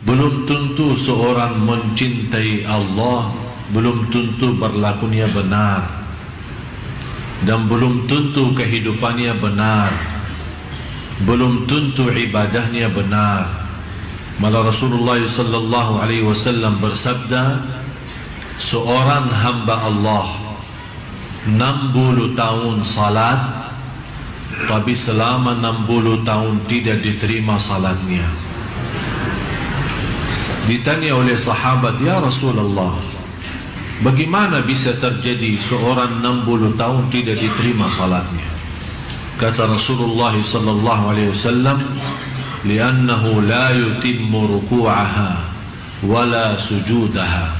Belum tentu seorang mencintai Allah, belum tentu berlakunya benar, dan belum tentu kehidupannya benar, belum tentu ibadahnya benar. Malah Rasulullah sallallahu alaihi wasallam bersabda, seorang hamba Allah 60 tahun salat, tapi selama 60 tahun tidak diterima salatnya. Ditanya oleh sahabat, ya Rasulullah, bagaimana bisa terjadi seorang 60 tahun tidak diterima salatnya? Kata Rasulullah sallallahu alaihi wasallam, li'annahu la yutimmu ruku'aha wala sujudaha,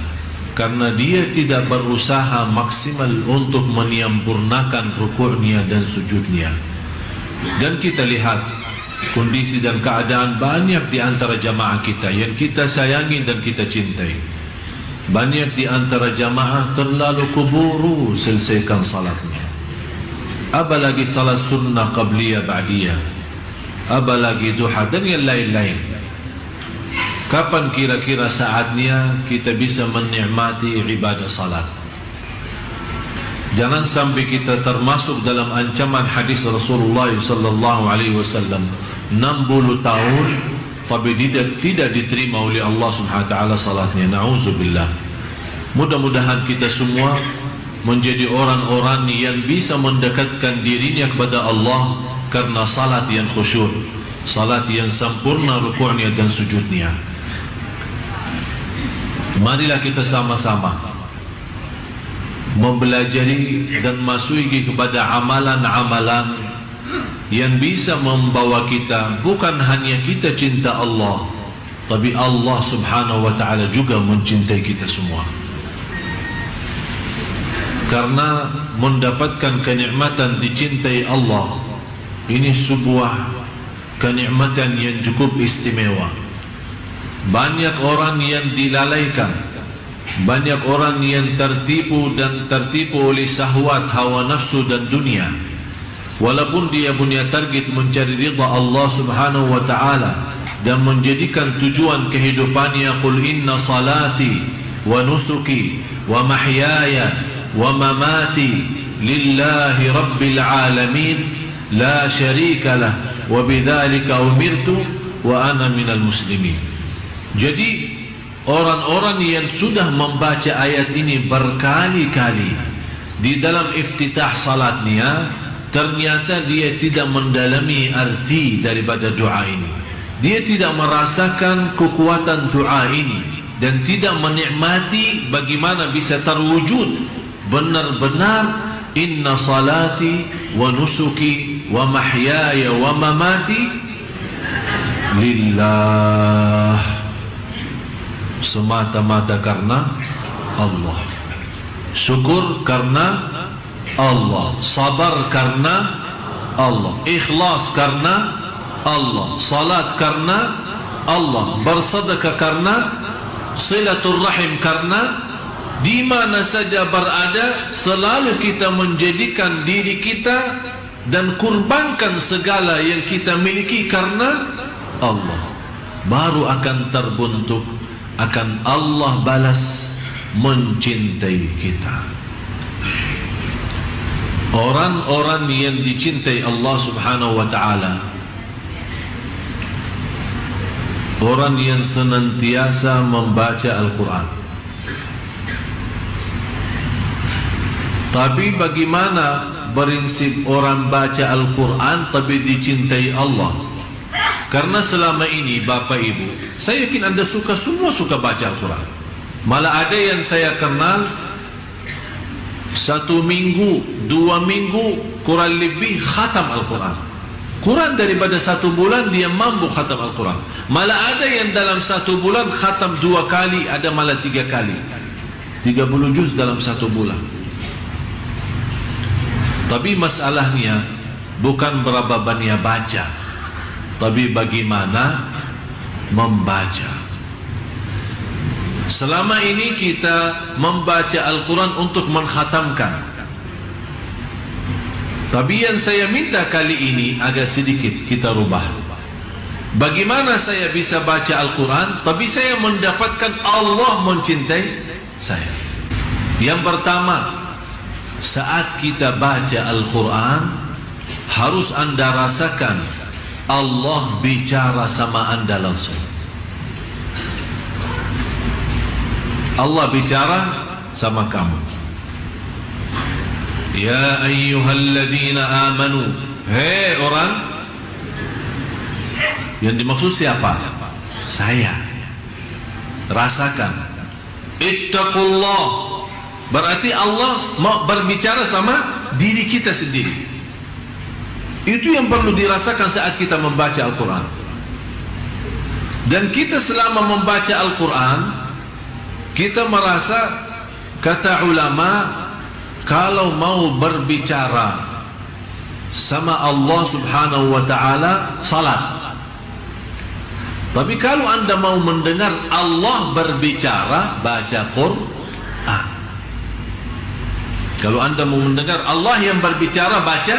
karena dia tidak berusaha maksimal untuk menyempurnakan rukuknya dan sujudnya. Dan kita lihat kondisi dan keadaan banyak di antara jamaah kita yang kita sayangi dan kita cintai. Banyak di antara jamaah terlalu keburu selesaikan salatnya, apalagi salat sunnah qabliyah ba'diyah, apalagi duha dan yang lain-lain. Kapan kira-kira saatnya kita bisa menikmati ibadah salat? Jangan sampai kita termasuk dalam ancaman hadis Rasulullah sallallahu alaihi wasallam, 60 tahun tapi tidak diterima oleh Allah Subhanahu wa taala salatnya. Nauzubillah. Mudah-mudahan kita semua menjadi orang-orang yang bisa mendekatkan dirinya kepada Allah karena salat yang khusyuk, salat yang sempurna rukuknya dan sujudnya. Marilah kita sama-sama mempelajari dan masuki kepada amalan-amalan yang bisa membawa kita, bukan hanya kita cinta Allah, tapi Allah Subhanahu wa ta'ala juga mencintai kita semua. Karena mendapatkan kenikmatan dicintai Allah, ini sebuah kenikmatan yang cukup istimewa. Banyak orang yang dilalaikan, banyak orang yang tertipu oleh syahwat, hawa nafsu dan dunia. Walaupun dia punya target mencari ridha Allah Subhanahu wa ta'ala dan menjadikan tujuan kehidupannya, qul inna salati wa nusuki wa mahyaya wa mamati lillahi rabbil alamin la syarika lah wa bidzalika umirtu wa ana minal muslimin. Jadi orang-orang yang sudah membaca ayat ini berkali-kali di dalam iftitah salatnya, ternyata dia tidak mendalami arti daripada doa ini. Dia tidak merasakan kekuatan doa ini dan tidak menikmati bagaimana bisa terwujud benar-benar inna salati wa nusuki wa mahyaya wa mamati lillah, semata-mata karena Allah, syukur karena Allah, sabar karena Allah, ikhlas karena Allah, salat karena Allah, bersedekah karena, silaturrahim karena. Di mana saja berada, selalu kita menjadikan diri kita dan kurbankan segala yang kita miliki karena Allah, baru akan terbentuk, akan Allah balas mencintai kita. Orang-orang yang dicintai Allah Subhanahu wa ta'ala, orang yang senantiasa membaca Al-Quran. Tapi bagaimana prinsip orang baca Al-Quran tapi dicintai Allah? Karena selama ini Bapak Ibu, saya yakin Anda semua suka baca Al-Quran. Malah ada yang saya kenal 1 minggu, 2 minggu kurang lebih khatam Al-Quran. Kurang daripada 1 bulan dia mampu khatam Al-Quran. Malah ada yang dalam 1 bulan khatam 2 kali, ada malah 3 kali, 30 juz dalam 1 bulan. Tapi masalahnya bukan berapa banyak baca, tapi bagaimana membaca. Selama ini kita membaca Al-Quran untuk mengkhatamkan, tapi yang saya minta kali ini agak sedikit kita rubah. Bagaimana saya bisa baca Al-Quran tapi saya mendapatkan Allah mencintai saya? Yang pertama, saat kita baca Al-Quran, harus anda rasakan Allah bicara sama anda langsung. Allah bicara sama kamu. Ya ayyuhalladzina amanu, hei orang. Yang dimaksud siapa? Saya. Rasakan. Ittaqullah. Berarti Allah mau berbicara sama diri kita sendiri. Itu yang perlu dirasakan saat kita membaca Al-Quran. Dan kita selama membaca Al-Quran, kita merasa, kata ulama, kalau mau berbicara sama Allah subhanahu wa ta'ala, salat. Tapi kalau anda mau mendengar Allah berbicara, baca Quran. Kalau anda mau mendengar Allah yang berbicara, baca.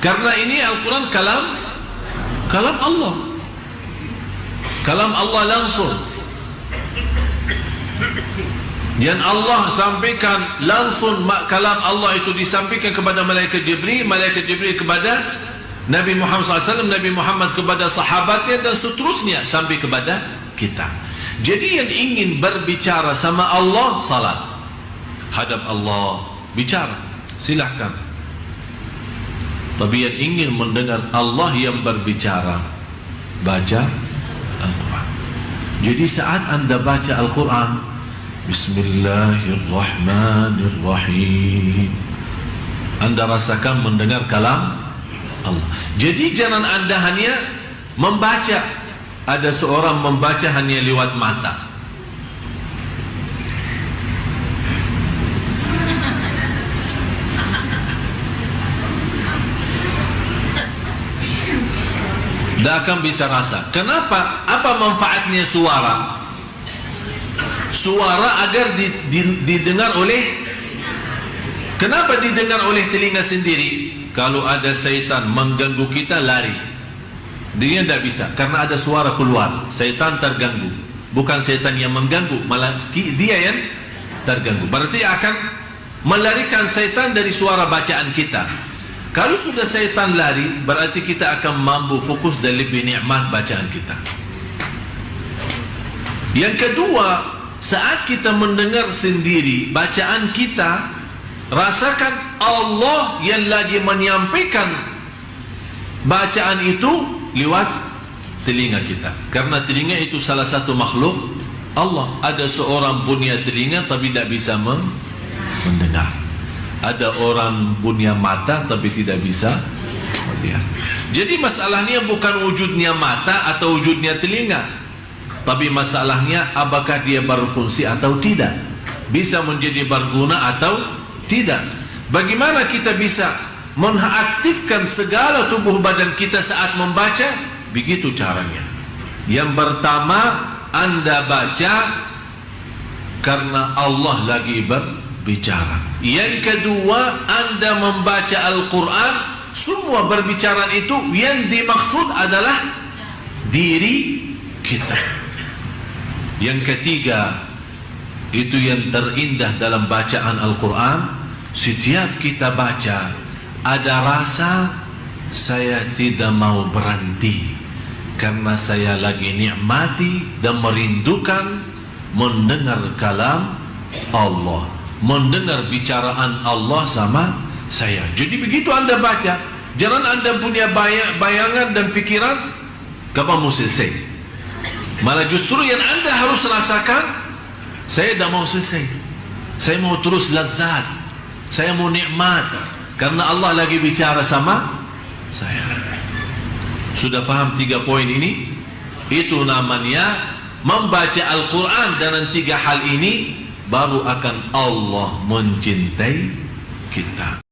Karena ini Al-Quran kalam Allah. Kalam Allah langsung. Yang Allah sampaikan langsung, kalam Allah itu disampaikan kepada malaikat Jibril kepada Nabi Muhammad SAW, Nabi Muhammad kepada sahabatnya, dan seterusnya sampai kepada kita. Jadi yang ingin berbicara sama Allah, salat, hadap Allah, bicara, silahkan. Tapi yang ingin mendengar Allah yang berbicara, baca Al-Quran. Jadi saat anda baca Al-Quran, Bismillahirrahmanirrahim, anda rasakan mendengar kalam Allah. Jadi jangan anda hanya membaca. Ada seorang membaca hanya lewat mata. Tidak akan bisa rasa. Kenapa? Apa manfaatnya suara? Suara agar didengar oleh. Kenapa didengar oleh telinga sendiri? Kalau ada syaitan mengganggu kita, lari. Dia tidak bisa, karena ada suara keluar. Syaitan terganggu. Bukan syaitan yang mengganggu, malah dia yang terganggu. Berarti akan melarikan syaitan dari suara bacaan kita. Kalau sudah syaitan lari, berarti kita akan mampu fokus dan lebih nikmat bacaan kita. Yang kedua, saat kita mendengar sendiri bacaan kita, rasakan Allah yang lagi menyampaikan bacaan itu lewat telinga kita. Karena telinga itu salah satu makhluk Allah. Ada seorang punya telinga tapi tidak bisa mendengar. Ada orang punya mata tapi tidak bisa melihat. Jadi masalahnya bukan wujudnya mata atau wujudnya telinga, tapi masalahnya apakah dia berfungsi atau tidak, bisa menjadi berguna atau tidak. Bagaimana kita bisa mengaktifkan segala tubuh badan kita saat membaca? Begitu caranya. Yang pertama, anda baca karena Allah lagi berbicara. Yang kedua, anda membaca Al-Quran, semua berbicaraan itu yang dimaksud adalah diri kita. Yang ketiga, itu yang terindah dalam bacaan Al-Quran. Setiap kita baca, ada rasa saya tidak mau berhenti, karena saya lagi nikmati dan merindukan mendengar kalam Allah, mendengar bicaraan Allah sama saya. Jadi begitu anda baca, jangan anda punya bayangan dan fikiran kapan mau selesai. Malah justru yang anda harus rasakan, saya tidak mau selesai, saya mau terus lazat, saya mau nikmat, karena Allah lagi bicara sama saya. Sudah faham 3 poin ini? Itu namanya membaca Al-Quran. Dan 3 hal ini baru akan Allah mencintai kita.